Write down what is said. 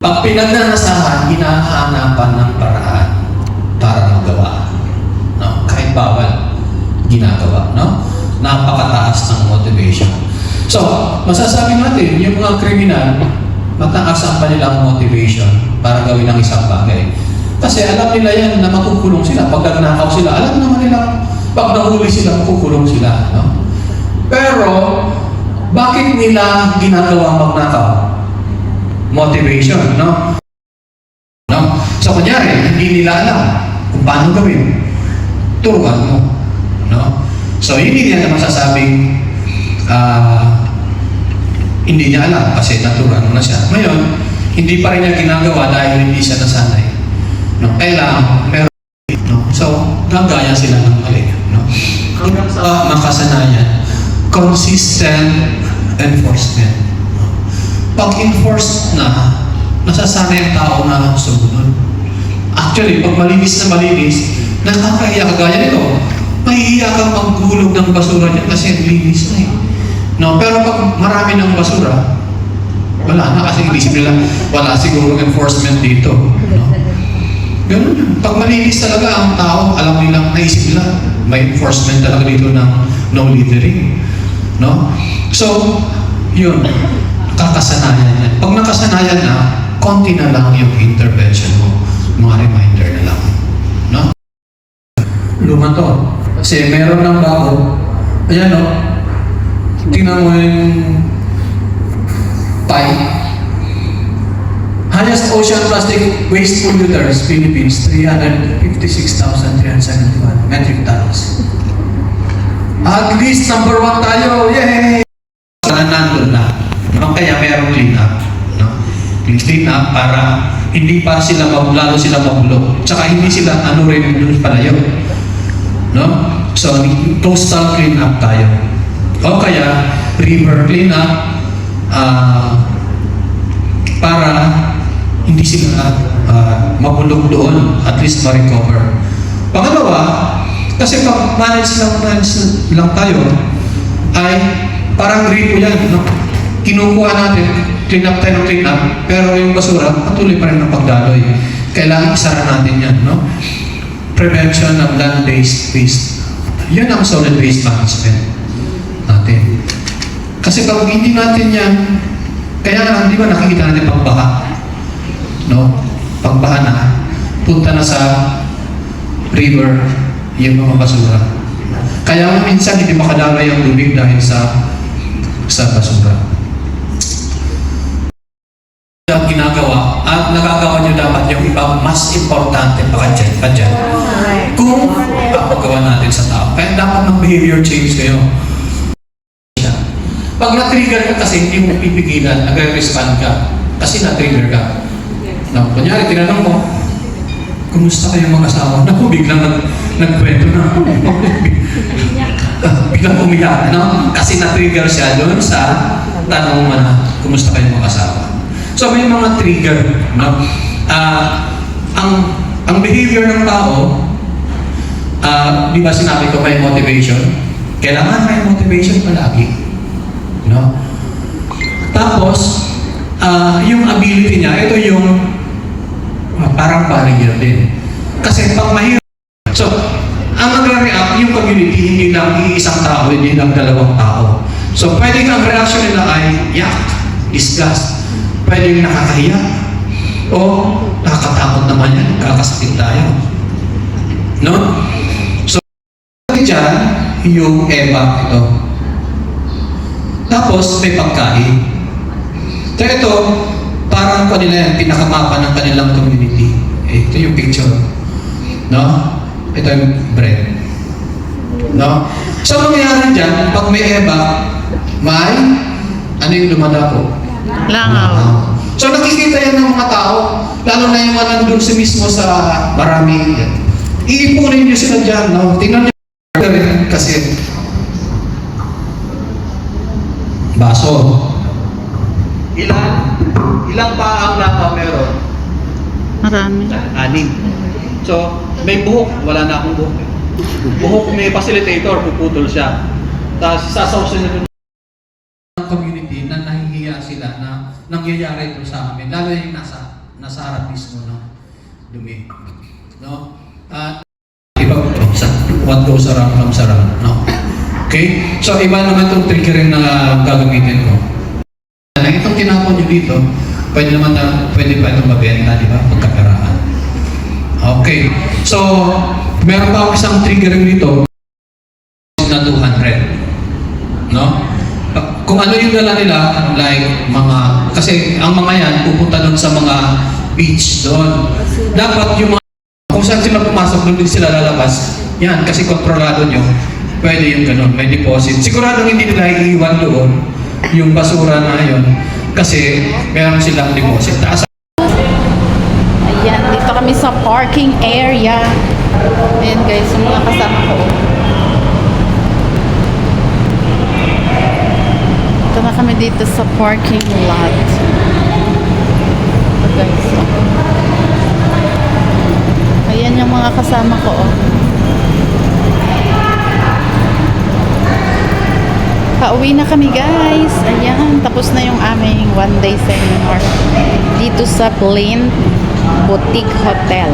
Pag pinagnanasahan, hinahanapan ng paraan para magawa. No? Kahit bawal, ginagawa. No? Napakataas ng motivation. So, masasabi natin, yung mga kriminal, mataas ang kanilang motivation para gawin ang isang bagay. Kasi alam nila yan na makukulong sila. Pag nagnakaw sila, alam naman nila, pag nahuli sila, makukulong sila. No? Pero, bakit nila ginagawa magnakaw? Motivation, no? No? So, kunyari, hindi nila alam kung paano gawin. Turuan mo. No? So, hindi niya masasabing hindi niya alam kasi naturuan mo na siya. Ngayon, hindi pa rin niya ginagawa dahil hindi siya nasanay. No? Kailangan, pero, no? So, gagaya sila ng mali. No? Hanggang sa makasanayan, consistent enforcement. Pag-enforce na, nasasanay ang tao na sumunod. Actually, pag malinis na malinis, nakakahiya kagaya nito. Mahihiya kang maghulog ng basura niya kasi linis na eh. No? Pero pag marami ng basura, wala na kasi inisip nila, wala siguro enforcement dito. No? Ganun. Pag malinis talaga ang tao, alam nilang, naisip nila, may enforcement talaga dito ng no littering. No? So, yun. Kakasanayan yan. Pag nakasanayan na, konti na lang yung intervention mo. Mga reminder na lang. No? Luma to. Kasi meron ng bago. Ayan o. Tingnan mo yung pipe. Highest ocean plastic waste polluters, Philippines, 356,371 metric tons. At least number 1 tayo. Yay! Nandun na. No? Kaya mayroong clean up. No? Clean up para hindi pa sila lalo sila mabulok. Tsaka hindi sila rin yung palayo. No? So, coastal clean up tayo. O kaya, river clean up para hindi sila mabulok doon. At least ma-recover. Pangalawa, kasi pag manage lang tayo, ay parang gripo yan. No? Kinukuha natin, clean up tayo ng clean up, pero yung basura, patuloy pa rin ang pagdaloy. Kailangan isara natin yan. No? Prevention of land-based waste. Yan ang solid waste management natin. Kasi pag hindi natin yan, kaya nga, di ba nakikita natin pagbaha? No? Pagbaha na, punta na sa river, yung mga basura. Kaya minsan hindi makadaloy ang tubig dahil sa basura. Ang ginagawa at nagagawa nyo dapat yung ibang mas importante pa dyan. Kung papagawa natin sa tao. Kaya dapat mag-behavior change kayo. Pag na-trigger ka kasi hindi mo pipigilan, nag-respond ka. Kasi na-trigger ka. No, kunyari, tinanong mo, kumusta kayo mag-asawa? Naku, biglang nagkwento na. Biglang umiyak, no? Kasi na-trigger siya doon sa tanong mo na, kumusta kayo mag-asawa? So, may mga trigger, no? Ang behavior ng tao, di ba sinabi ko may motivation? Kailangan may motivation palagi. No? Tapos, yung ability niya, ito yung parang barrier din. Kasi pag mahirap, so, ang magre-react yung community, hindi lang iisang tao, hindi lang dalawang tao. So, pwedeng ang reaction nila ay yak, disgust, pwedeng nakakahiya, o nakakatakot naman yan, kakasakit tayo. No? So, dyan, yung EBA, ito. Tapos, may pagkain. So, ito, parang kanila yan, pinakamapa ng kanilang community. Ito yung picture. No? Ito yung bread. No? So, mangyayari dyan, pag may EBA, may, ano yung lumadapo? Langaw. So, nakikita yan ng mga tao, lalo na yung mga nandun sa mismo sa maraming yan. Iipunin nyo sila dyan, no? Tingnan nyo kasi baso. Ilang pa ang langaw meron? Marami. 6. So, may buhok, wala na akong buhok. Buhok, may facilitator, puputol siya. Tapos, sasawsin na doon ng community na nahihiya sila na nangyayari ito sa amin. Lalo yung nasa nasa harap mismo ng dumi. No? At iba sa what goes around comes around. No? Okay? So, iba naman itong triggering na gagamitin ko. Itong tinapon nyo dito, pwede pa itong mabenta, di ba? Pagkaperaan. Okay. So, meron pa akong isang triggering dito na 200. No? Kung ano yung dala nila, like kasi ang mga yan, pupunta doon sa mga beach doon. Dapat yung mga, kung saan sila pumasok, doon din sila lalabas. Yan, kasi kontrolado nyo, pwede yung ganun, may deposit. Sigurado hindi nila iiwan doon yung basura na yun, kasi meron silang deposit. Taas. Ayan, dito kami sa parking area. Ayan guys, yung mga kasama ko. Ito na kami dito sa parking lot. Ito guys. Ayan yung mga kasama ko. Pauwi na kami guys. Ayan, tapos na yung aming one day seminar dito sa Plain Boutique Hotel.